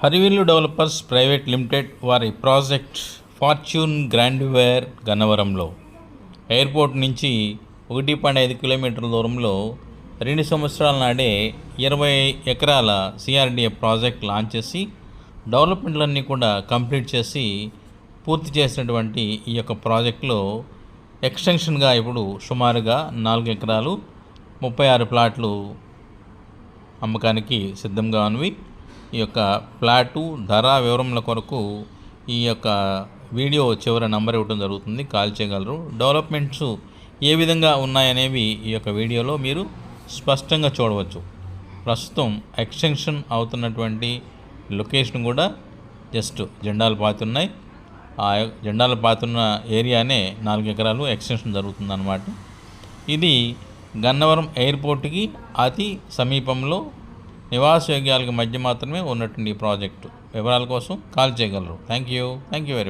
హరివిల్లు developers private limited వారి project fortune గ్రాండ్వేర్ గన్నవరంలో airport నుంచి 1.5 కిలోమీటర్ల దూరంలో 2 సంవత్సరాల నాడే 20 ఎకరాల సిఆర్డిఏ ప్రాజెక్ట్ లాంచ్ చేసి డెవలప్మెంట్లన్నీ కూడా కంప్లీట్ చేసి పూర్తి చేసినటువంటి ఈ యొక్క ప్రాజెక్టులో ఎక్స్టెన్షన్గా ఇప్పుడు సుమారుగా 4 ఎకరాలు 36 ప్లాట్లు అమ్మకానికి సిద్ధంగా ఉన్నవి. ఈ యొక్క ప్లాటు ధర వివరముల కొరకు ఈ యొక్క వీడియో చివరి నంబర్ ఇవ్వడం జరుగుతుంది, కాల్ చేయగలరు. డెవలప్మెంట్స్ ఏ విధంగా ఉన్నాయనేవి ఈ యొక్క వీడియోలో మీరు స్పష్టంగా చూడవచ్చు. ప్రస్తుతం ఎక్స్టెన్షన్ అవుతున్నటువంటి లొకేషన్ కూడా జస్ట్ జెండాలు పాతున్నాయి. ఆ జెండాలు పాతున్న ఏరియానే 4 ఎకరాలు ఎక్స్టెన్షన్ జరుగుతుందన్నమాట. ఇది గన్నవరం ఎయిర్పోర్ట్కి అతి సమీపంలో నివాసయోగ్యాలకు మధ్య మాత్రమే ఉన్నటువంటి ప్రాజెక్టు. వివరాల కోసం కాల్ చేయగలరు. Thank you very much.